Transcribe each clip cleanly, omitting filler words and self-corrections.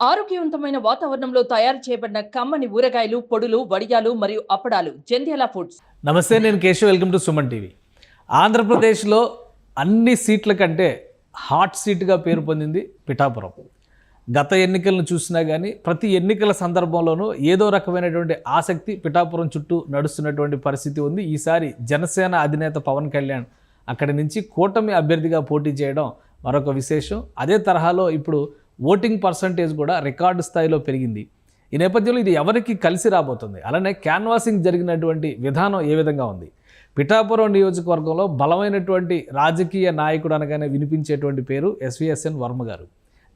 ఆరోగ్యవంతమైన వాతావరణంలో తయారు చేయబడిన కమ్మని ఊరగాయలు, పొడులు, వడియాలు మరియు అప్పడాలు జంధ్యాల ఫుడ్స్. నమస్తే, నేను Keshav. Welcome to Suman TV. ఆంధ్రప్రదేశ్లో అన్ని సీట్ల కంటే హాట్ సీట్గా పేరు పొందింది పిఠాపురం. గత ఎన్నికలను చూసినా కానీ ప్రతి ఎన్నికల సందర్భంలోనూ ఏదో రకమైనటువంటి ఆసక్తి పిఠాపురం చుట్టూ నడుస్తున్నటువంటి పరిస్థితి ఉంది. ఈసారి జనసేన అధినేత పవన్ కళ్యాణ్ అక్కడి నుంచి కూటమి అభ్యర్థిగా పోటీ చేయడం మరొక విశేషం. అదే తరహాలో ఇప్పుడు ఓటింగ్ పర్సంటేజ్ కూడా రికార్డు స్థాయిలో పెరిగింది. ఈ నేపథ్యంలో ఇది ఎవరికి కలిసి రాబోతుంది, అలానే క్యాన్వాసింగ్ జరిగినటువంటి విధానం ఏ విధంగా ఉంది? పిఠాపురం నియోజకవర్గంలో బలమైనటువంటి రాజకీయ నాయకుడు అనగానే వినిపించేటువంటి పేరు ఎస్విఎస్ఎన్ వర్మ గారు.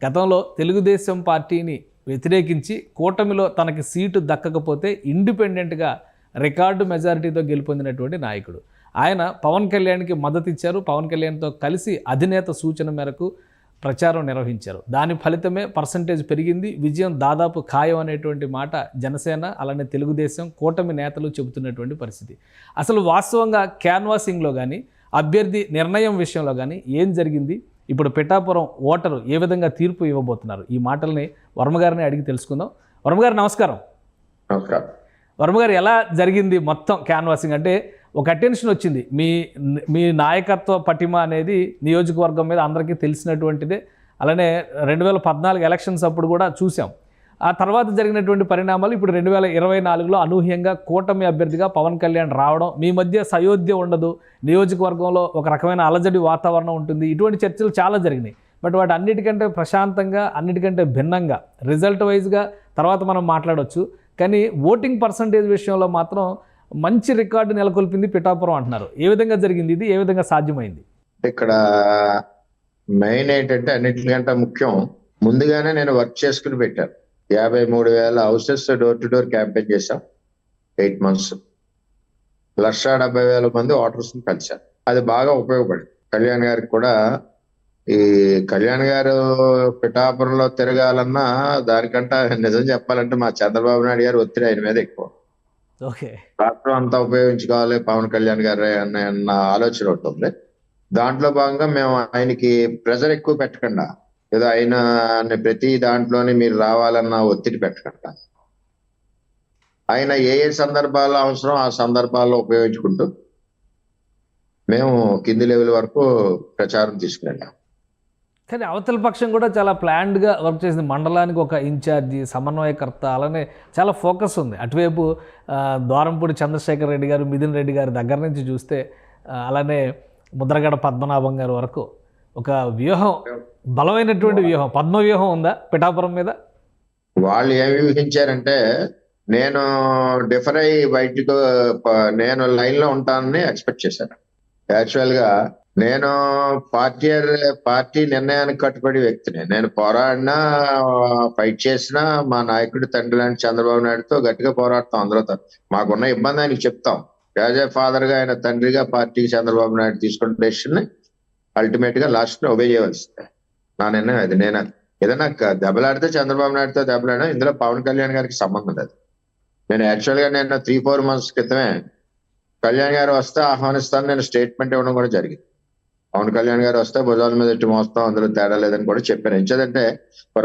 గతంలో తెలుగుదేశం పార్టీని వ్యతిరేకించి కూటమిలో తనకి సీటు దక్కకపోతే ఇండిపెండెంట్గా రికార్డు మెజారిటీతో గెలుపొందినటువంటి నాయకుడు. ఆయన పవన్ కళ్యాణ్కి మద్దతు ఇచ్చారు. పవన్ కళ్యాణ్తో కలిసి అధినేత సూచన మేరకు ప్రచారం నిర్వహించారు. దాని ఫలితమే పర్సంటేజ్ పెరిగింది. విజయం దాదాపు ఖాయం అనేటువంటి మాట జనసేన అలానే తెలుగుదేశం కూటమి నేతలు చెబుతున్నటువంటి పరిస్థితి. అసలు వాస్తవంగా క్యాన్వాసింగ్లో కానీ అభ్యర్థి నిర్ణయం విషయంలో కానీ ఏం జరిగింది? ఇప్పుడు పిఠాపురం ఓటరు ఏ విధంగా తీర్పు ఇవ్వబోతున్నారు? ఈ మాటల్ని వర్మగారిని అడిగి తెలుసుకుందాం. వర్మగారు నమస్కారం. నమస్కారం. వర్మగారు, ఎలా జరిగింది మొత్తం క్యాన్వాసింగ్? అంటే ఒక అటెన్షన్ వచ్చింది, మీ నాయకత్వ పటిమ అనేది నియోజకవర్గం మీద అందరికీ తెలిసినటువంటిదే. అలానే 2014 ఎలక్షన్స్ అప్పుడు కూడా చూసాం. ఆ తర్వాత జరిగినటువంటి పరిణామాలు ఇప్పుడు 2024లో అనూహ్యంగా కూటమి అభ్యర్థిగా పవన్ కళ్యాణ్ రావడం, మీ మధ్య సయోధ్య ఉండదు, నియోజకవర్గంలో ఒక రకమైన అలజడి వాతావరణం ఉంటుంది, ఇటువంటి చర్చలు చాలా జరిగినాయి. బట్ వాటి అన్నిటికంటే ప్రశాంతంగా, అన్నిటికంటే భిన్నంగా రిజల్ట్ వైజ్గా తర్వాత మనం మాట్లాడవచ్చు. కానీ ఓటింగ్ పర్సంటేజ్ విషయంలో మాత్రం మంచి రికార్డు నెలకొల్పింది పిఠాపురం అంటున్నారు. ఏ విధంగా జరిగింది ఇది? ఏ విధంగా సాధ్యమైంది? ఇక్కడ మెయిన్ ఏంటంటే అన్నిటికంటే ముఖ్యం, ముందుగానే నేను వర్క్ చేసుకుని పెట్టాను. 53,000 houses door to door campaign చేశాం. 8 months 1,70,000 మంది ఓటర్స్ ని కలిశారు. అది బాగా ఉపయోగపడింది. కళ్యాణ్ గారికి కూడా, ఈ కళ్యాణ్ గారు పిఠాపురంలో తిరగాలన్నా దానికంటే నిజం చెప్పాలంటే మా చంద్రబాబు నాయుడు గారు ఒత్తిడి ఆయన మీద ఎక్కువ. ఓకే, రాష్ట్రం అంతా ఉపయోగించుకోవాలి పవన్ కళ్యాణ్ గారు అన్న ఆలోచన ఒకటి ఉంది. దాంట్లో భాగంగా మేము ఆయనకి ప్రెజర్ ఎక్కువ పెట్టకుండా, ఏదో ఆయన ప్రతి దాంట్లోనే మీరు రావాలన్న ఒత్తిడి పెట్టకుండా, ఆయన ఏ ఏ సందర్భాల్లో అవసరం ఆ సందర్భాల్లో ఉపయోగించుకుంటూ మేము కింది లెవెల్ వరకు ప్రచారం తీసుకున్నాం. కానీ అవతల పక్షం కూడా చాలా ప్లాన్డ్గా వర్క్ చేసింది. మండలానికి ఒక ఇన్ఛార్జి, సమన్వయకర్త, అలానే చాలా ఫోకస్ ఉంది. అటువైపు ద్వారంపూడి చంద్రశేఖర్ రెడ్డి గారు, మిథున్ రెడ్డి గారి దగ్గర నుంచి చూస్తే అలానే ముద్రగడ పద్మనాభం గారి వరకు ఒక వ్యూహం, బలమైనటువంటి వ్యూహం, పద్మ వ్యూహం ఉందా పిఠాపురం మీద? వాళ్ళు ఏమి ఊహించారంటే, నేను డిఫర్ అయ్యి బయటకు నేను లైన్ లో ఉంటానని ఎక్స్పెక్ట్ చేశాను. యాక్చువల్ గా నేను పార్టీ నిర్ణయానికి కట్టుబడి వ్యక్తిని. నేను పోరాడినా, ఫైట్ చేసినా మా నాయకుడి తండ్రి లాంటి చంద్రబాబు నాయుడుతో గట్టిగా పోరాడతాం. అందరితో మాకున్న ఇబ్బంది ఆయనకి చెప్తాం. యాజ్ ఏ ఫాదర్ గా, ఆయన తండ్రిగా పార్టీకి చంద్రబాబు నాయుడు తీసుకున్న డెసిషన్ ని అల్టిమేట్ గా లాస్ట్ ని ఒబే చేయవలసిందే. నా నిర్ణయం అది. నేను ఏదైనా దెబ్బలాడితే చంద్రబాబు నాయుడుతో దెబ్బలాడినా, ఇందులో పవన్ కళ్యాణ్ గారికి సంబంధం లేదు. నేను యాక్చువల్ గా నేను 3-4 months క్రితమే కళ్యాణ్ గారు వస్తే ఆహ్వానిస్తాను నేను స్టేట్మెంట్ ఇవ్వడం కూడా జరిగింది. పవన్ కళ్యాణ్ గారు వస్తే భుజాల మీద ఎట్టి మోస్తాం, అందులో తేడా లేదని కూడా చెప్పాను. ఎందుకంటే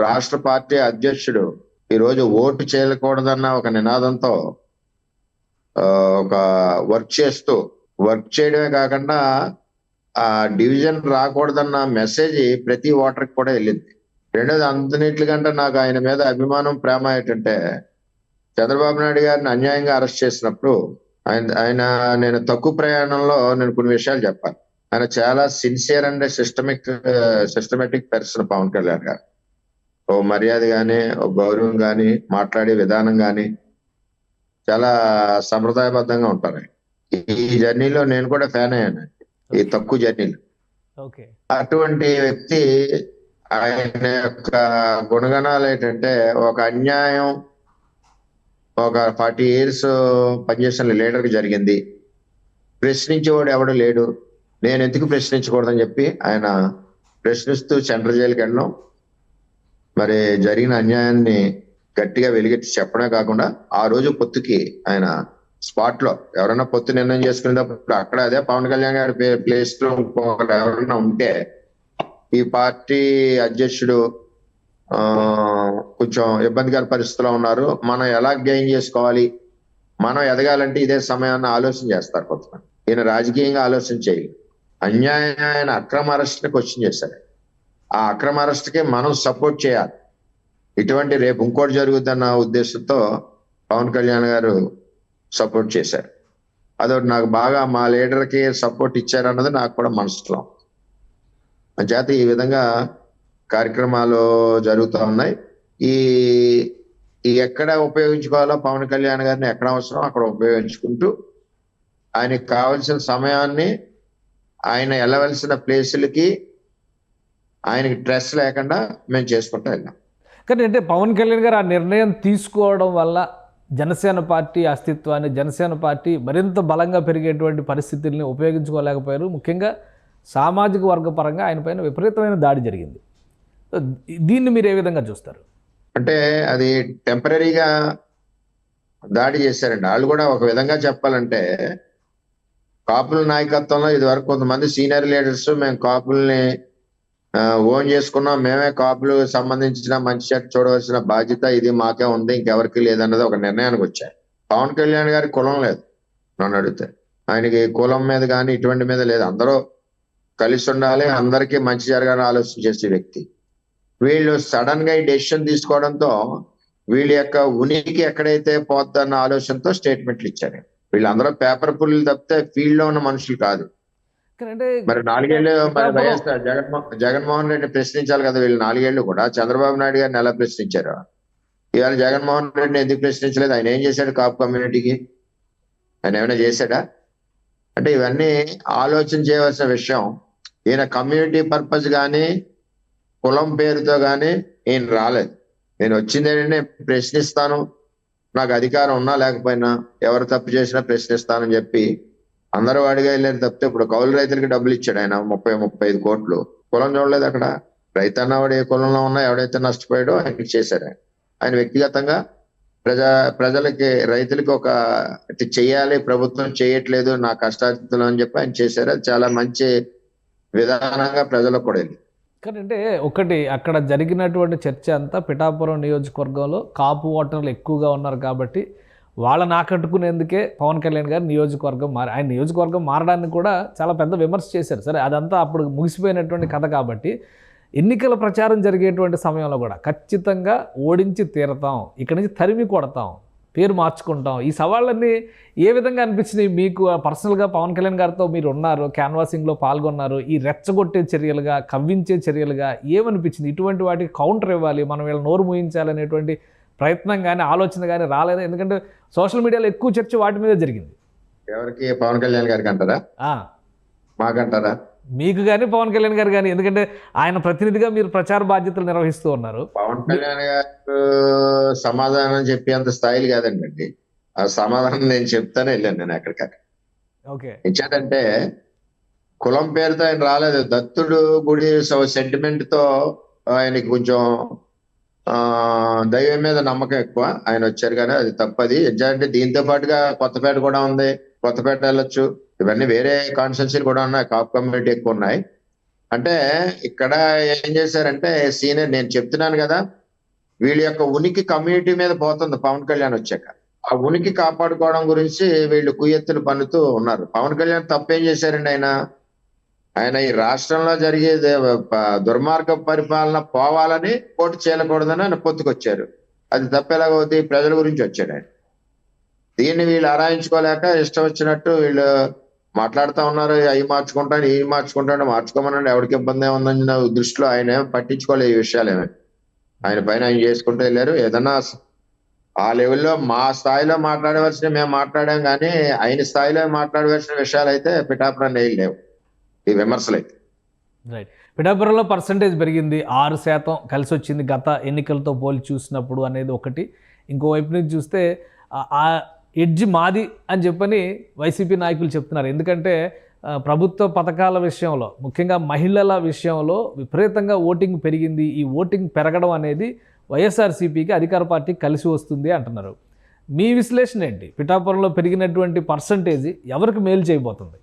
రాష్ట్ర పార్టీ అధ్యక్షుడు ఈ రోజు ఓటు చేయకూడదన్న ఒక నినాదంతో ఒక వర్క్ చేయడమే కాకుండా ఆ డివిజన్ రాకూడదన్న మెసేజ్ ప్రతి ఓటర్కి కూడా వెళ్ళింది. రెండోది, అన్నిటికంటే నాకు ఆయన మీద అభిమానం, ప్రేమ ఏంటంటే, చంద్రబాబు నాయుడు గారిని అన్యాయంగా అరెస్ట్ చేసినప్పుడు ఆయన నేను తక్కువ ప్రయాణంలో నేను కొన్ని విషయాలు చెప్పాను. ఆయన చాలా sincere and systematic person Pawan Kalyan garu. ఓ మర్యాద గాని, ఓ గౌరవం గాని, మాట్లాడే విధానం గాని చాలా సంప్రదాయబద్ధంగా ఉంటారు. ఈ జర్నీలో నేను కూడా ఫ్యాన్ అయ్యాను, ఈ తక్కువ జర్నీలో. అటువంటి వ్యక్తి, ఆయన యొక్క గుణగణాలు ఏంటంటే, ఒక అన్యాయం ఒక 40 years పనిచేసిన లీడర్కి జరిగింది. ప్రశ్నించేవాడు ఎవడు లేడు, నేను ఎందుకు ప్రశ్నించకూడదని చెప్పి ఆయన ప్రశ్నిస్తూ సెంట్రల్ జైలుకి వెళ్ళడం, మరి జరిగిన అన్యాయాన్ని గట్టిగా వెలిగెత్తి చెప్పడమే కాకుండా, ఆ రోజు పొత్తుకి ఆయన స్పాట్ లో ఎవరైనా పొత్తు నిర్ణయం చేసుకునేటప్పుడు అక్కడ అదే పవన్ కళ్యాణ్ గారి ప్లేస్ లో ఎవరైనా ఉంటే ఈ పార్టీ అధ్యక్షుడు కొంచెం ఇబ్బందికర పరిస్థితిలో ఉన్నారు. మనం ఎలా గెయిన్ చేసుకోవాలి, మనం ఎదగాలంటే ఇదే సమయాన్ని ఆలోచన చేస్తారు కొంతమంది. ఈయన రాజకీయంగా ఆలోచన చేయాలి. అన్యాయమైన అక్రమ అరెస్ట్ని క్వశ్చన్ చేశారు. ఆ అక్రమ అరెస్ట్కి మనం సపోర్ట్ చేయాలి. ఇటువంటి రేపు ఇంకోటి జరుగుద్దన్న ఉద్దేశంతో పవన్ కళ్యాణ్ గారు సపోర్ట్ చేశారు. అదొకటి నాకు బాగా మా లీడర్కి సపోర్ట్ ఇచ్చారన్నది నాకు కూడా మనసులో. అంచేత ఈ విధంగా కార్యక్రమాలు జరుగుతూ ఉన్నాయి. ఈ ఎక్కడ ఉపయోగించుకోవాలో పవన్ కళ్యాణ్ గారిని ఎక్కడ అవసరం అక్కడ ఉపయోగించుకుంటూ ఆయనకి కావలసిన సమయాన్ని ఆయన వెళ్ళవలసిన ప్లేసులకి ఆయనకి స్ట్రెస్ లేకుండా మేము చేసుకుంటూ వెళ్ళాం. కానీ అంటే పవన్ కళ్యాణ్ గారు ఆ నిర్ణయం తీసుకోవడం వల్ల జనసేన పార్టీ అస్తిత్వాన్ని, జనసేన పార్టీ మరింత బలంగా పెరిగేటువంటి పరిస్థితుల్ని ఉపయోగించుకోలేకపోయారు. ముఖ్యంగా సామాజిక వర్గ పరంగా ఆయన పైన విపరీతమైన దాడి జరిగింది. దీన్ని మీరు ఏ విధంగా చూస్తారు? అంటే అది టెంపరీగా దాడి చేశారండి. వాళ్ళు కూడా ఒక విధంగా చెప్పాలంటే కాపుల నాయకత్వంలో ఇదివరకు కొంతమంది సీనియర్ లీడర్స్ మేము కాపుల్ని ఓన్ చేసుకున్నాం, మేమే కాపులు సంబంధించిన మంచి చెడ్డ చూడవలసిన బాధ్యత ఇది మాకే ఉంది, ఇంకెవరికి లేదన్నది ఒక నిర్ణయానికి వచ్చాయి. పవన్ కళ్యాణ్ గారి కులం లేదు నన్ను అడిగితే. ఆయనకి కులం మీద కానీ ఇటువంటి మీద లేదు. అందరూ కలిసి ఉండాలి, అందరికీ మంచి జరగాలని ఆలోచన చేసే వ్యక్తి. వీళ్ళు సడన్ గా ఈ డెసిషన్ తీసుకోవడంతో వీళ్ళ యొక్క ఉనికి ఎక్కడైతే పోద్దన్న ఆలోచనతో స్టేట్మెంట్లు ఇచ్చారు. వీళ్ళందరూ పేపర్ పుల్లు తప్పితే ఫీల్డ్ లో ఉన్న మనుషులు కాదు. మరి 4 ఏళ్ళు మరి వైఎస్ఆర్ జగన్మోహన్ రెడ్డి ప్రశ్నించాలి కదా. వీళ్ళు 4 ఏళ్ళు కూడా చంద్రబాబు నాయుడు గారిని ఎలా ప్రశ్నించారు? ఇవాళ జగన్మోహన్ రెడ్డిని ఎందుకు ప్రశ్నించలేదు? ఆయన ఏం చేశాడు కాపు కమ్యూనిటీకి? ఆయన ఏమైనా చేశాడా? అంటే ఇవన్నీ ఆలోచన చేయవలసిన విషయం. ఈయన కమ్యూనిటీ పర్పస్ కానీ కులం పేరుతో కానీ ఈయన రాలేదు. నేను వచ్చింది ఏంటంటే ప్రశ్నిస్తాను, నాకు అధికారం ఉన్నా లేకపోయినా ఎవరు తప్పు చేసినా ప్రశ్నిస్తానని చెప్పి అందరూ వాడిగా వెళ్ళారు తప్పితే ఇప్పుడు కౌలు రైతులకి డబ్బులు ఇచ్చాడు ఆయన 30-35 కోట్లు. కులం చూడలేదు అక్కడ. రైతు అన్నవాడు ఏ కులంలో ఉన్నా ఎవడైతే నష్టపోయాడో ఆయనకి చేశారు. ఆయన వ్యక్తిగతంగా ప్రజలకి రైతులకి ఒక చెయ్యాలి, ప్రభుత్వం చేయట్లేదు నా కష్టార్జితం అని చెప్పి ఆయన చేశారు. అది చాలా మంచి విధానంగా ప్రజలకు కూడా వెళ్ళి. కానీ అంటే ఒకటి అక్కడ జరిగినటువంటి చర్చ అంతా పిఠాపురం నియోజకవర్గంలో కాపు ఓటర్లు ఎక్కువగా ఉన్నారు కాబట్టి వాళ్ళని ఆకట్టుకునేందుకే పవన్ కళ్యాణ్ గారు నియోజకవర్గం ఆయన నియోజకవర్గం మారడానికి కూడా చాలా పెద్ద విమర్శ చేశారు. సరే అదంతా అప్పుడు ముగిసిపోయినటువంటి కథ కాబట్టి ఎన్నికల ప్రచారం జరిగేటువంటి సమయంలో కూడా ఖచ్చితంగా ఓడించి తీరతాం, ఇక్కడి నుంచి తరిమి కొడతాం, పేరు మార్చుకుంటాం, ఈ సవాళ్ళన్నీ ఏ విధంగా అనిపించినాయి మీకు? పర్సనల్గా పవన్ కళ్యాణ్ గారితో మీరు ఉన్నారు, క్యాన్వాసింగ్లో పాల్గొన్నారు, ఈ రెచ్చగొట్టే చర్యలుగా, కవ్వించే చర్యలుగా ఏమనిపించింది? ఇటువంటి వాటికి కౌంటర్ ఇవ్వాలి, మనం వీళ్ళ నోరు మూయించాలనేటువంటి ప్రయత్నం కానీ ఆలోచన కానీ రాలేదా? ఎందుకంటే సోషల్ మీడియాలో ఎక్కువ చర్చ వాటి మీద జరిగింది. ఎవరికి? పవన్ కళ్యాణ్ గారికి అంటారా? మాకంటారా? మీకు కానీ పవన్ కళ్యాణ్ గారు కానీ, ఎందుకంటే ఆయన ప్రతినిధిగా మీరు ప్రచార బాధ్యతలు నిర్వహిస్తూ ఉన్నారు. పవన్ కళ్యాణ్ గారు సమాధానం చెప్పేంత స్థాయిలు కాదండి. ఆ సమాధానం నేను చెప్తానే వెళ్ళాను నేను ఎక్కడికక్కడ. ఓకే, ఇచ్చాడంటే కులం పేరుతో ఆయన రాలేదు. దత్తుడు గుడి సెంటిమెంట్ తో ఆయనకి కొంచెం దైవం మీద నమ్మకం ఎక్కువ. ఆయన వచ్చారు కానీ అది తప్పది. అంటే దీంతో పాటుగా కొత్తపేట కూడా ఉంది, కొత్తపేట వెళ్ళొచ్చు, ఇవన్నీ వేరే కాన్స్టిట్యున్సీలు కూడా ఉన్నాయి, కాపు కమ్యూనిటీ ఎక్కువ ఉన్నాయి. అంటే ఇక్కడ ఏం చేశారంటే సీనియర్, నేను చెప్తున్నాను కదా, వీళ్ళ యొక్క ఉనికి కమ్యూనిటీ మీద పోతుంది పవన్ కళ్యాణ్ వచ్చాక. ఆ ఉనికి కాపాడుకోవడం గురించి వీళ్ళు కుయ్యెత్తులు పన్నుతూ ఉన్నారు. పవన్ కళ్యాణ్ తప్పేం చేశారండి? ఆయన ఈ రాష్ట్రంలో జరిగే దుర్మార్గ పరిపాలన పోవాలని పోటీ చేయకూడదని ఆయన పొత్తుకొచ్చారు. అది తప్పేలాగవుతుంది. ప్రజల గురించి వచ్చాడు ఆయన. దీన్ని వీళ్ళు ఆరాయించుకోలేక ఇష్టం వచ్చినట్టు వీళ్ళు మాట్లాడుతూ ఉన్నారు. అవి మార్చుకుంటాను, ఇవి మార్చుకుంటాను, మార్చుకోమనండి, ఎవరికి ఇబ్బంది ఏముందని దృష్టిలో ఆయన పట్టించుకోలేదు ఈ విషయాలు ఏమి. ఆయన పైన ఆయన చేసుకుంటూ వెళ్ళారు. ఏదన్నా ఆ లెవెల్లో మా స్థాయిలో మాట్లాడవలసిన మేము మాట్లాడాం కానీ ఆయన స్థాయిలో మాట్లాడవలసిన విషయాలు అయితే పిఠాపురం లేవు ఈ విమర్శలు అయితే. రైట్. పిఠాపురంలో పర్సంటేజ్ పెరిగింది, 6% కలిసి వచ్చింది గత ఎన్నికలతో పోలి చూసినప్పుడు అనేది ఒకటి. ఇంకోవైపు నుంచి చూస్తే ఆ ఎడ్జ్ మాది అని చెప్పని వైసీపీ నాయకులు చెప్తున్నారు. ఎందుకంటే ప్రభుత్వ పథకాల విషయంలో, ముఖ్యంగా మహిళల విషయంలో విపరీతంగా ఓటింగ్ పెరిగింది. ఈ ఓటింగ్ పెరగడం అనేది వైఎస్ఆర్సీపీకి అధికార పార్టీకి కలిసి వస్తుంది అంటున్నారు. మీ విశ్లేషణ ఏంటి? పిఠాపురంలో పెరిగినటువంటి పర్సంటేజ్ ఎవరికి మేలు చేయబోతుంది?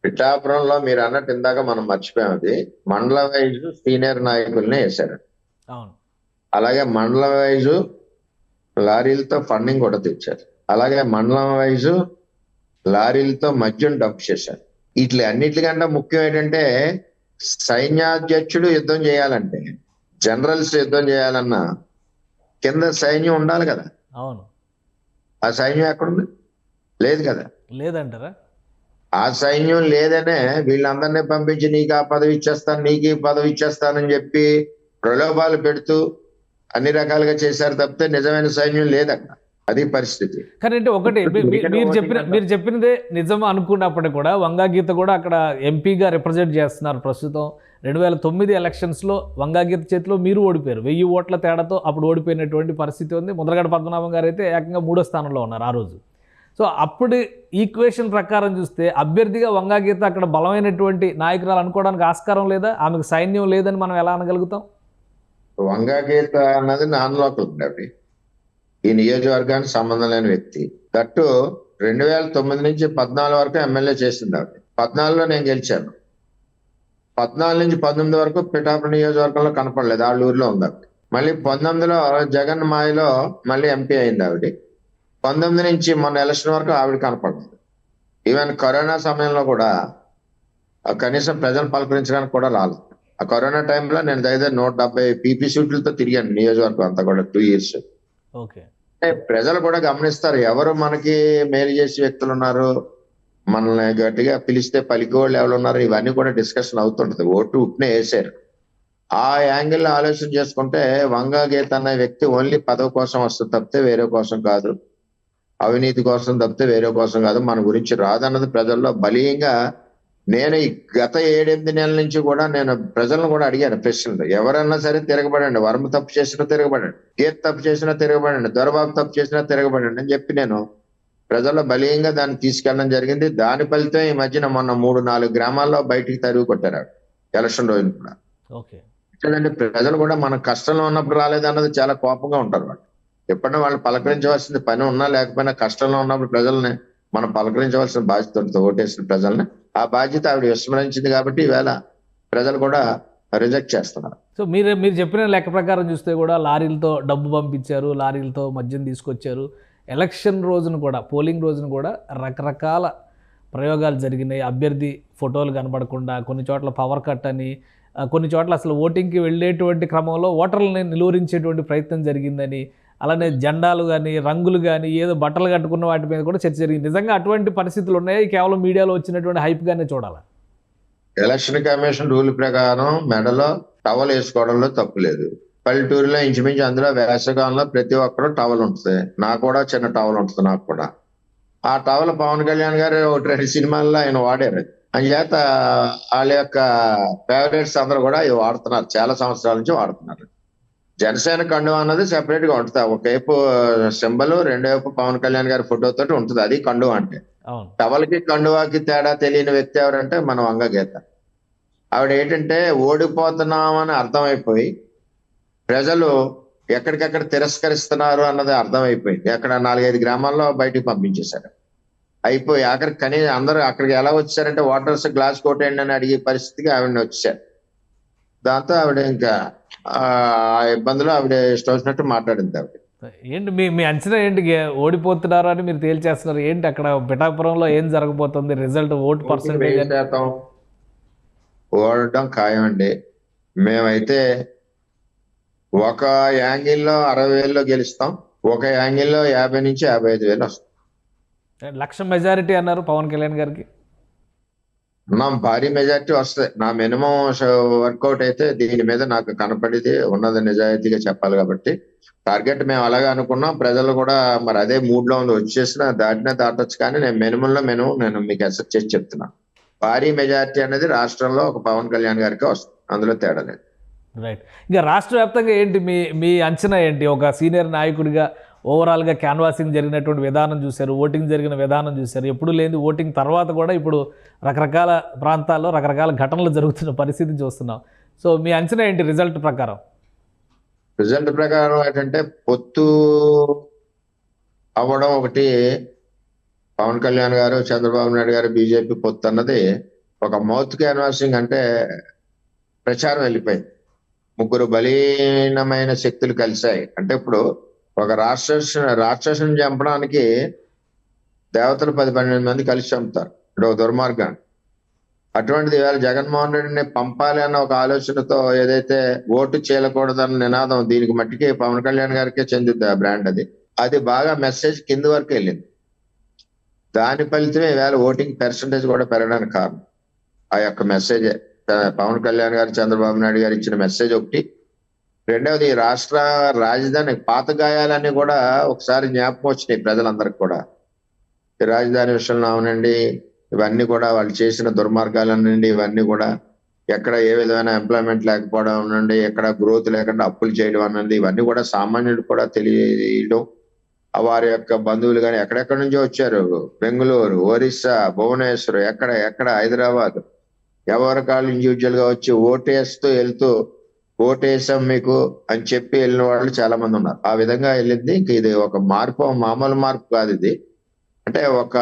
పిఠాపురంలో మీరు అన్నట్టు ఇందాక మనం మర్చిపోయాం, అది మండల వైజ్ సీనియర్ నాయకుల్ని వేశారు. అవును. అలాగే మండలం వైజు లారీలతో ఫండింగ్ కూడా తెచ్చారు. అలాగే మండలం వైజు లారీలతో మద్యం డంప్ చేశారు. ఇట్లా అన్నిటికంటే ముఖ్యం ఏంటంటే సైన్యాధ్యక్షుడు యుద్ధం చేయాలంటే, జనరల్స్ యుద్ధం చేయాలన్నా కింద సైన్యం ఉండాలి కదా. అవును, ఆ సైన్యం ఎక్కడుంది? లేదు కదా. లేదంటారా? ఆ సైన్యం లేదనే వీళ్ళందరినీ పంపించి నీకు ఆ పదవి ఇచ్చేస్తాను, నీకు ఈ పదవి ఇచ్చేస్తానని చెప్పి ప్రలోభాలు పెడుతూ అన్ని రకాలుగా చేశారు తప్పితే నిజమైన సైన్యం లేదక్కడ. అది పరిస్థితి. కానీ అంటే ఒకటి మీరు చెప్పినదే నిజం అనుకున్నప్పటికీ కూడా వంగా గీత కూడా అక్కడ ఎంపీగా రిప్రజెంట్ చేస్తున్నారు ప్రస్తుతం. 2009 ఎలక్షన్స్లో వంగా గీత చేతిలో మీరు ఓడిపోయారు. 1000 ఓట్ల తేడాతో అప్పుడు ఓడిపోయినటువంటి పరిస్థితి ఉంది. ముద్రగడ పద్మనాభం గారు అయితే ఏకంగా 3వ స్థానంలో ఉన్నారు ఆ రోజు. సో అప్పుడు ఈక్వేషన్ ప్రకారం చూస్తే అభ్యర్థిగా వంగా గీత అక్కడ బలమైనటువంటి నాయకురాలు అనుకోవడానికి ఆస్కారం లేదా? ఆమెకు సైన్యం లేదని మనం ఎలా అనగలుగుతాం? వంగా గీత అన్నది నాన్ లోకల్ అండి. ఈ నియోజకవర్గానికి సంబంధం లేని వ్యక్తి. దట్టు 2009 నుంచి 14 వరకు ఎమ్మెల్యే చేసింది ఆవిడ. 14లో నేను గెలిచాను. 14 నుంచి 19 వరకు పిఠాపురం నియోజకవర్గంలో కనపడలేదు, ఆవిడ ఊరిలో ఉంది ఆవిడ. మళ్ళీ 19లో జగన్ మాయలో మళ్ళీ ఎంపీ అయింది ఆవిడ. 19 నుంచి మొన్న ఎలక్షన్ వరకు ఆవిడ కనపడలేదు. ఈవెన్ కరోనా సమయంలో కూడా కనీసం ప్రజలు పలకరించడానికి కూడా రాలేదు. ఆ కరోనా టైంలో నేను దగ్గర 170 పీపీ సీట్లతో తిరిగాను నియోజకవర్గం అంతా కూడా 2 years. ఓకే, ప్రజలు కూడా గమనిస్తారు ఎవరు మనకి మేలు చేసే వ్యక్తులు ఉన్నారు, మనల్ని గట్టిగా పిలిస్తే పలికేవాళ్ళు ఎవరు ఉన్నారు, ఇవన్నీ కూడా డిస్కషన్ అవుతుంటది. ఓటు ఉట్నే వేసారు. ఆ యాంగిల్లో ఆలోచన చేసుకుంటే వంగా గీత అనే వ్యక్తి ఓన్లీ పదవి కోసం వస్తుంది తప్పితే వేరే కోసం కాదు, అవినీతి కోసం తప్పితే వేరే కోసం కాదు, మన గురించి రాదన్నది ప్రజల్లో బలీయంగా. నేను ఈ గత 7-8 నెలల నుంచి కూడా నేను ప్రజలను కూడా అడిగాను ప్రశ్నలు. ఎవరన్నా సరే తిరగబడండి, వర్మ తప్పు చేసినా తిరగబడండి, గీత తప్పు చేసినా తిరగబడండి, దొరబాబు తప్పు చేసినా తిరగబడండి అని చెప్పి నేను ప్రజల్లో బలీయంగా దాన్ని తీసుకెళ్ళడం జరిగింది. దాని ఫలితం ఈ మధ్యన మొన్న 3-4 గ్రామాల్లో బయటికి తరిగి కొట్టారు ఎలక్షన్ రోజున కూడా. ఓకే, ఎందుకంటే ప్రజలు కూడా మన కష్టంలో ఉన్నప్పుడు రాలేదన్నది చాలా కోపంగా ఉంటారు వాళ్ళు. ఎప్పుడైనా వాళ్ళు పలకరించవలసింది పని ఉన్నా లేకపోయినా కష్టంలో ఉన్నప్పుడు ప్రజల్ని మనం పలకరించవలసిన బాధ్యత ఉంటుంది, ఓటేసిన ప్రజల్ని. ఆ బాధ్యత ఆవిడ విస్మరించింది కాబట్టి ఈవేళ ప్రజలు కూడా రిజెక్ట్ చేస్తున్నారు. సో మీరు చెప్పిన లెక్క ప్రకారం చూస్తే కూడా లారీలతో డబ్బు పంపించారు, లారీలతో మద్యం తీసుకొచ్చారు. ఎలక్షన్ రోజున కూడా, పోలింగ్ రోజున కూడా రకరకాల ప్రయోగాలు జరిగినాయి. అభ్యర్థి ఫోటోలు కనబడకుండా, కొన్ని చోట్ల పవర్ కట్ అని, కొన్ని చోట్ల అసలు ఓటింగ్కి వెళ్ళేటువంటి క్రమంలో ఓటర్లని నిలువరించేటువంటి ప్రయత్నం జరిగిందని, అలానే జెండాలు కానీ రంగులు కానీ ఏదో బట్టలు కట్టుకున్న వాటి మీద కూడా చర్చ జరిగింది. నిజంగా అటువంటి పరిస్థితులు ఉన్నాయి? కేవలం మీడియాలో వచ్చినటువంటి హైప్గానే చూడాలా? ఎలక్షన్ కమిషన్ రూల్ ప్రకారం మెడలో టవల్ వేసుకోవడంలో తప్పు లేదు. పల్లెటూరులో ఇంచుమించు అందులో వేసవకాలంలో ప్రతి ఒక్కరు టవల్ ఉంటుంది. నాకు కూడా చిన్న టవల్ ఉంటుంది. నాకు కూడా ఆ టవల్ పవన్ కళ్యాణ్ గారు 1-2 సినిమాల్లో ఆయన వాడారు. అందుచేత వాళ్ళ యొక్క ఫేవరెట్స్ అందరూ కూడా ఇవి వాడుతున్నారు, చాలా సంవత్సరాల నుంచి వాడుతున్నారు. జనసేన కండువా అన్నది సెపరేట్ గా ఉంటుంది. ఒకవైపు సింబల్, రెండో వైపు పవన్ కళ్యాణ్ గారి ఫోటోతో ఉంటుంది. అది కండువా అంటే. టవల్ కి కండువాకి తేడా తెలియని వ్యక్తి ఎవరంటే మన వంగ గీత. ఆవిడ ఏంటంటే ఓడిపోతున్నామని అర్థమైపోయి ప్రజలు ఎక్కడికెక్కడ తిరస్కరిస్తున్నారు అన్నది అర్థమైపోయింది. అక్కడ 4-5 గ్రామాల్లో బయటికి పంపించేశారు. అయిపోయి ఆఖరికి కనీసం అందరూ అక్కడికి ఎలా వచ్చారంటే ఓటర్స్ గ్లాస్ కొట్టేయండి అని అడిగే పరిస్థితికి ఆవిడని వచ్చారు. దాంతో ఆవిడ ఇంకా ఆ ఇబ్బందులు ఆవిడ ఇష్టం వచ్చినట్టు మాట్లాడింది ఆవిడ. ఏంటి మీ అంచనా ఏంటి? ఓడిపోతున్నారు అని మీరు తేల్చేస్తున్నారు ఏంటి? అక్కడ పిఠాపురంలో ఏం జరగబోతుంది? రిజల్ట్ ఓటు పర్సెంటేజ్ ఓడటం ఖాయం అండి. మేమైతే ఒక యాంగిల్లో 60,000లో గెలుస్తాం, ఒక యాంగిల్లో 50,000 నుంచి 55,000 వస్తాం. 1,00,000 మెజారిటీ అన్నారు పవన్ కళ్యాణ్ గారికి. నా భారీ మెజారిటీ వస్తుంది. నా మినిమం వర్కౌట్ అయితే దీని మీద నాకు కనపడేది ఉన్నది నిజాయితీగా చెప్పాలి కాబట్టి టార్గెట్ మేము అలాగే అనుకున్నాం. ప్రజలు కూడా మరి అదే మూడ్ లో ఉంది. వచ్చేసిన దాటినా దాటొచ్చు, కానీ నేను మినిమంలో నేను మీకు అసెప్ట్ చేసి చెప్తున్నాను. భారీ మెజారిటీ అనేది రాష్ట్రంలో ఒక పవన్ కళ్యాణ్ గారికి వస్తుంది, అందులో తేడా లేదు. రైట్. ఇంకా రాష్ట్ర వ్యాప్తంగా ఏంటి మీ అంచనా ఏంటి? ఒక సీనియర్ నాయకుడిగా ఓవరాల్గా క్యాన్వాసింగ్ జరిగినటువంటి విధానం చూశారు, ఓటింగ్ జరిగిన విధానం చూశారు. ఎప్పుడు లేని ఓటింగ్ తర్వాత కూడా ఇప్పుడు రకరకాల ప్రాంతాల్లో రకరకాల ఘటనలు జరుగుతున్న పరిస్థితి చూస్తున్నాం. సో మీ అంచనా ఏంటి రిజల్ట్ ప్రకారం? రిజల్ట్ ప్రకారం ఏంటంటే పొత్తు అవ్వడం ఒకటి, పవన్ కళ్యాణ్ గారు, చంద్రబాబు నాయుడు గారు, బీజేపీ పొత్తు అన్నది ఒక మౌత్ క్యాన్వాసింగ్ అంటే ప్రచారం వెళ్ళిపోయింది. ముగ్గురు బలీనమైన శక్తులు కలిశాయి. అంటే ఇప్పుడు ఒక రాక్షసుని చంపడానికి దేవతలు 10-12 మంది కలిసి చంపుతారు. ఇప్పుడు ఒక దుర్మార్గాన్ని. అటువంటిది ఇవాళ జగన్మోహన్ రెడ్డిని పంపాలి అన్న ఒక ఆలోచనతో ఏదైతే ఓటు చేయకూడదన్న నినాదం, దీనికి మట్టికి పవన్ కళ్యాణ్ గారికే చెందుద్ది ఆ బ్రాండ్. అది బాగా మెసేజ్ కింది వరకు వెళ్ళింది. దాని ఫలితమే ఇవాళ ఓటింగ్ పర్సంటేజ్ కూడా పెరగడానికి కారణం ఆ యొక్క మెసేజే. పవన్ కళ్యాణ్ గారు, చంద్రబాబు నాయుడు గారు ఇచ్చిన మెసేజ్ ఒకటి. రెండవది, రాష్ట్ర రాజధాని పాత గాయాలన్నీ కూడా ఒకసారి జ్ఞాపకం వచ్చినాయి ప్రజలందరికీ కూడా. ఈ రాజధాని విషయంలో అవునండి, ఇవన్నీ కూడా వాళ్ళు చేసిన దుర్మార్గాలనండి, ఇవన్నీ కూడా ఎక్కడ ఏ విధమైన ఎంప్లాయ్మెంట్ లేకపోవడం అనండి, ఎక్కడ గ్రోత్ లేకుండా అప్పులు చేయడం అనండి, ఇవన్నీ కూడా సామాన్యుడు కూడా తెలియడం. వారి యొక్క బంధువులు కానీ ఎక్కడెక్కడి నుంచో వచ్చారు, బెంగళూరు, ఒరిస్సా, భువనేశ్వర్, ఎక్కడ హైదరాబాద్, ఎవరి కాళ్ళు ఇండివిజువల్ గా వచ్చి ఓటేస్తూ వెళ్తూ ఓటేసాం మీకు అని చెప్పి వెళ్ళిన వాళ్ళు చాలా మంది ఉన్నారు. ఆ విధంగా వెళ్ళింది. ఇంక ఇది ఒక మార్పు, మామూలు మార్పు కాదు ఇది. అంటే ఒక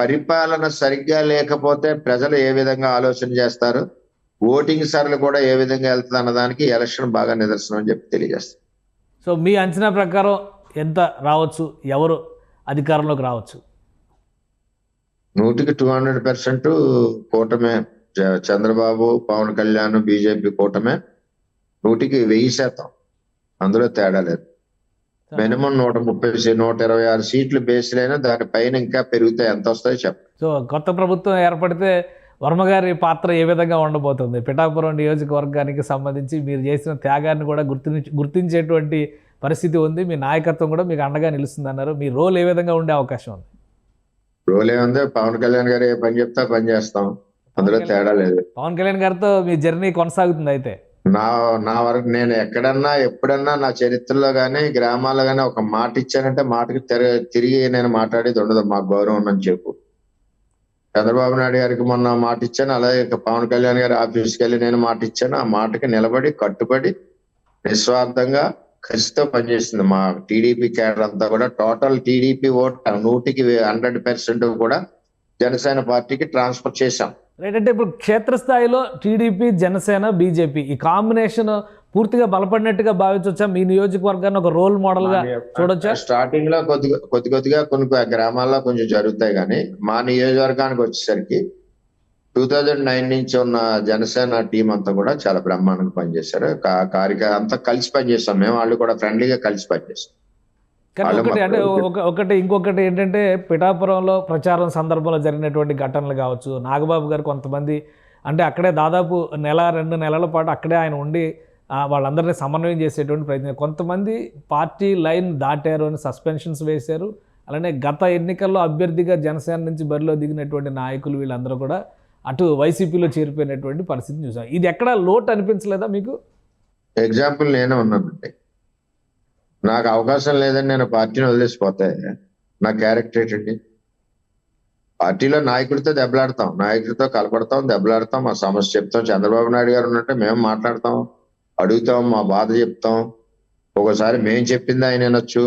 పరిపాలన సరిగ్గా లేకపోతే ప్రజలు ఏ విధంగా ఆలోచన చేస్తారు, ఓటింగ్ సరళి కూడా ఏ విధంగా వెళ్తుంది అన్నదానికి ఎలక్షన్ బాగా నిదర్శనం అని చెప్పి తెలియజేస్తారు. సో మీ అంచనా ప్రకారం ఎంత రావచ్చు, ఎవరు అధికారంలోకి రావచ్చు? 100కి 200% కూటమే. చంద్రబాబు, పవన్ కళ్యాణ్, బీజేపీ కూటమే. 100కి 1000%. అందులో తేడా లేదు. మినిమం 130, 126 సీట్లు బేస్లైనా దానిపైన ఇంకా పెరుగుతాయి. ఎంత వస్తాయో చెప్పండి. సో కొత్త ప్రభుత్వం ఏర్పడితే వర్మ గారి పాత్ర ఏ విధంగా ఉండబోతుంది? పిఠాపురం నియోజకవర్గానికి సంబంధించి మీరు చేసిన త్యాగాన్ని కూడా గుర్తించేటువంటి పరిస్థితి ఉంది. మీ నాయకత్వం కూడా మీకు అండగా నిలుస్తుంది అన్నారు. మీ రోల్ ఏ విధంగా ఉండే అవకాశం ఉంది? రోల్ ఏముంది, పవన్ కళ్యాణ్ గారు ఏ పని చెప్తా పని చేస్తాం. అందులో తేడా లేదు. పవన్ కళ్యాణ్ గారితో మీ జర్నీ కొనసాగుతుంది అయితే? నా వరకు నేను ఎక్కడన్నా ఎప్పుడన్నా నా చరిత్రలో గానీ గ్రామాల్లో గానీ ఒక మాట ఇచ్చానంటే మాటకి తిరిగి నేను మాట్లాడేది ఉండదు. మాకు గౌరవం ఉందని చెప్పు. చంద్రబాబు నాయుడు గారికి మొన్న మాట ఇచ్చాను, అలాగే పవన్ కళ్యాణ్ గారి ఆఫీస్కి వెళ్ళి నేను మాట ఇచ్చాను. ఆ మాటకి నిలబడి కట్టుబడి నిస్వార్థంగా ఖచ్చితంగా పనిచేసింది మా టీడీపీ క్యాడర్ అంతా కూడా. టోటల్ టీడీపీ ఓట్ 100కి 100% కూడా జనసేన పార్టీకి ట్రాన్స్ఫర్ చేశాం. రైట్. అంటే ఇప్పుడు క్షేత్రస్థాయిలో టీడీపీ, జనసేన, బీజేపీ ఈ కాంబినేషన్ పూర్తిగా బలపడినట్టుగా భావించవచ్చా? మీ నియోజకవర్గాన్ని ఒక రోల్ మోడల్ గా చూడొచ్చా? స్టార్టింగ్ లో కొద్దిగా కొన్ని గ్రామాల్లో కొంచెం జరుగుతాయి, కానీ మా నియోజకవర్గానికి వచ్చేసరికి 2009 నుంచి ఉన్న జనసేన టీం అంతా కూడా చాలా బ్రహ్మాండంగా పనిచేశారు. అంతా కలిసి పనిచేస్తాం మేము. వాళ్ళు కూడా ఫ్రెండ్లీగా కలిసి పనిచేస్తాం. కానీ ఇంకొకటి ఏంటంటే పిఠాపురంలో ప్రచారం సందర్భంలో జరిగినటువంటి ఘటనలు కావచ్చు, నాగబాబు గారు కొంతమంది అంటే అక్కడే దాదాపు 1-2 నెలల పాటు అక్కడే ఆయన ఉండి వాళ్ళందరినీ సమన్వయం చేసేటువంటి ప్రయత్నం. కొంతమంది పార్టీ లైన్ దాటారు అని సస్పెన్షన్స్ వేశారు. అలానే గత ఎన్నికల్లో అభ్యర్థిగా జనసేన నుంచి బరిలో దిగినటువంటి నాయకులు వీళ్ళందరూ కూడా అటు వైసీపీలో చేరిపోయినటువంటి పరిస్థితిని చూసాం. ఇది ఎక్కడ లోటు అనిపించలేదా మీకు? ఎగ్జాంపుల్ నేనే ఉన్నానండి. నాకు అవకాశం లేదని నేను పార్టీని వదిలేసిపోతే నా క్యారెక్టర్ ఏంటండి? పార్టీలో నాయకుడితో దెబ్బలాడతాం, నాయకుడితో కలపడతాం, దెబ్బలాడతాం, మా సమస్య చెప్తాం. చంద్రబాబు నాయుడు గారు ఉన్నట్టే మేము మాట్లాడతాం, అడుగుతాం, మా బాధ చెప్తాం. ఒకసారి మేము చెప్పింది ఆయన వినొచ్చు,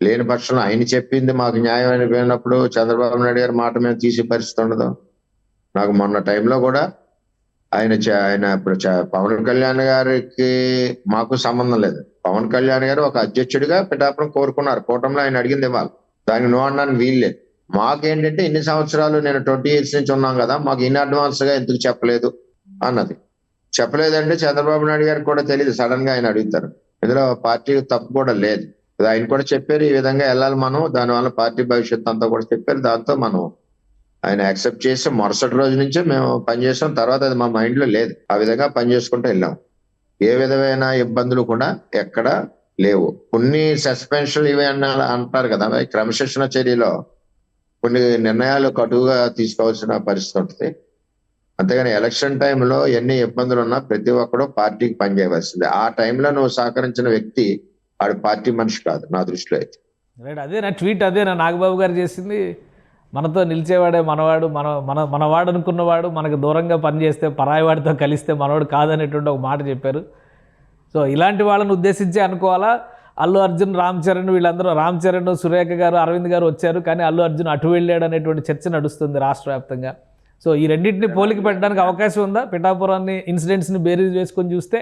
లేని పక్షంలో ఆయన చెప్పింది మాకు న్యాయం అయిపోయినప్పుడు చంద్రబాబు నాయుడు గారి మాట మేము తీసే పరిస్థితి ఉండదు. నాకు మొన్న టైంలో కూడా ఆయన ఇప్పుడు పవన్ కళ్యాణ్ గారికి మాకు సంబంధం లేదు. పవన్ కళ్యాణ్ గారు ఒక అధ్యక్షుడిగా పిఠాపురం కోరుకున్నారు. కూటమిలో ఆయన అడిగింది ఇవ్వాలి, దానికి నో అన్నాను వీల్లేదు. మాకేంటంటే ఇన్ని సంవత్సరాలు నేను 20 years నుంచి ఉన్నాం కదా, మాకు ఇన్ అడ్వాన్స్ గా ఎందుకు చెప్పలేదు అన్నది. చెప్పలేదంటే చంద్రబాబు నాయుడు గారికి కూడా తెలియదు, సడన్ గా ఆయన అడుగుతారు. ఇందులో పార్టీ తప్పు కూడా లేదు. ఆయన కూడా చెప్పారు ఈ విధంగా వెళ్ళాలి మనం, దానివల్ల పార్టీ భవిష్యత్తు అంతా కూడా చెప్పారు. దాంతో మనం ఆయన యాక్సెప్ట్ చేసి మరుసటి రోజు నుంచే మేము పనిచేసాం. తర్వాత అది మా మైండ్ లో లేదు. ఆ విధంగా పనిచేసుకుంటూ వెళ్ళాం. ఏ విధమైన ఇబ్బందులు కూడా ఎక్కడ లేవు. కొన్ని సస్పెన్షన్ ఇవి అంటారు కదా, క్రమశిక్షణ చర్యలో కొన్ని నిర్ణయాలు కటువుగా తీసుకోవాల్సిన పరిస్థితి ఉంటుంది. అంతేగాని ఎలక్షన్ టైంలో ఎన్ని ఇబ్బందులు ఉన్నా ప్రతి ఒక్కడు పార్టీకి పనిచేయవలసిందే. ఆ టైంలో నువ్వు సహకరించిన వ్యక్తి ఆడు పార్టీ మనిషి కాదు నా దృష్టిలో అయితే. రైట్. అదే నా ట్వీట్, అదే నా నాగబాబు గారు చేసింది. మనతో నిలిచేవాడే మనవాడు, మనవాడు అనుకున్నవాడు మనకు దూరంగా పనిచేస్తే పరాయివాడితో కలిస్తే మనవాడు కాదనేటువంటి ఒక మాట చెప్పారు. సో ఇలాంటి వాళ్ళని ఉద్దేశించి అనుకోవాలా? అల్లు అర్జున్, రామ్ చరణ్ వీళ్ళందరూ, రామ్ చరణ్, సురేఖ గారు, అరవింద్ గారు వచ్చారు, కానీ అల్లు అర్జున్ అటు వెళ్ళాడు అనేటువంటి చర్చ నడుస్తుంది రాష్ట్ర వ్యాప్తంగా. సో ఈ రెండింటిని పోలిక పెట్టడానికి అవకాశం ఉందా? పిఠాపురాన్ని ఇన్సిడెంట్స్ని బేరీజ్ వేసుకొని చూస్తే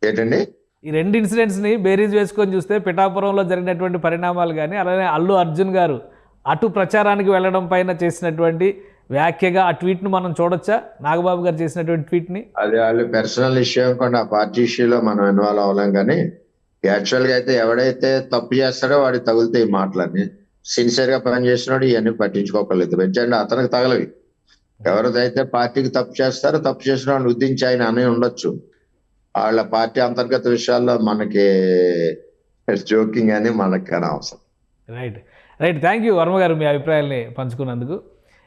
ఏంటండి? ఈ రెండు ఇన్సిడెంట్స్ని బేరీజ్ వేసుకొని చూస్తే పిఠాపురంలో జరిగినటువంటి పరిణామాలు కానీ అలానే అల్లు అర్జున్ గారు అటు ప్రచారానికి వెళ్ళడం పైన చేసినటువంటి వ్యాఖ్యగా ఆ ట్వీట్ను మనం చూడొచ్చా? నాగబాబు గారు చేసినటువంటి ట్వీట్ని. అది వాళ్ళు పర్సనల్ ఇష్యూ అనుకోండి, ఆ పార్టీ ఇష్యూలో మనం ఇన్వాల్వ్ అవ్వలేం. కానీ యాక్చువల్గా అయితే ఎవడైతే తప్పు చేస్తాడో వాడికి తగులుతాయి ఈ మాటలన్నీ. సిన్సియర్ గా పనిచేసినాడు ఇవన్నీ పట్టించుకోకలేదు. ఎందుకంటే అతనికి తగలవి. ఎవరిదైతే పార్టీకి తప్పు చేస్తారో తప్పు చేసిన వాడిని ఉద్దించి ఆయన అని ఉండొచ్చు. వాళ్ళ పార్టీ అంతర్గత విషయాల్లో మనకి జోకింగ్ అని మనకి అనవసరం. Right right, thank you Varma గారు మీ అభిప్రాయాల్ని పంచుకున్నందుకు.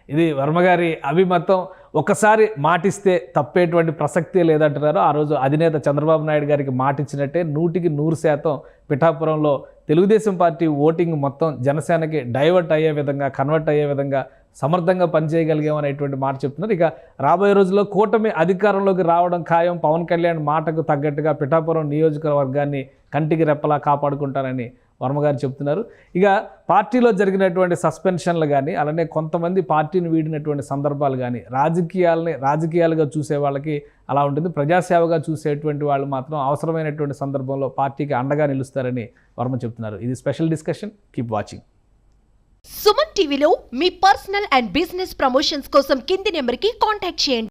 ఇది వర్మగారి అభిమతం. ఒకసారి మాటిస్తే తప్పేటువంటి ప్రసక్తే లేదంటున్నారు. ఆ రోజు అధినేత చంద్రబాబు నాయుడు గారికి మాటిచ్చినట్టే 100% పిఠాపురంలో తెలుగుదేశం పార్టీ ఓటింగ్ మొత్తం జనసేనకి డైవర్ట్ అయ్యే విధంగా, కన్వర్ట్ అయ్యే విధంగా సమర్థంగా పనిచేయగలిగామనేటువంటి మాట చెప్తున్నారు. ఇక రాబోయే రోజుల్లో కూటమి అధికారంలోకి రావడం ఖాయం. పవన్ కళ్యాణ్ మాటకు తగ్గట్టుగా పిఠాపురం నియోజకవర్గాన్ని కంటికి రెప్పలా కాపాడుకుంటారని వర్మగారు చెప్తున్నారు. ఇక పార్టీలో జరిగినటువంటి సస్పెన్షన్లు కానీ అలానే కొంతమంది పార్టీని వీడినటువంటి సందర్భాలు కానీ రాజకీయాలుగా చూసే వాళ్ళకి అలా ఉంటుంది. ప్రజాసేవగా చూసేటువంటి వాళ్ళు మాత్రం అవసరమైనటువంటి సందర్భంలో పార్టీకి అండగా నిలుస్తారని వర్మ చెప్తున్నారు. ఇది special discussion. Keep watching. Suman టీవీలో మీ పర్సనల్ అండ్ బిజినెస్ ప్రమోషన్స్ కోసం కింది నెంబర్కి కాంటాక్ట్ చేయండి.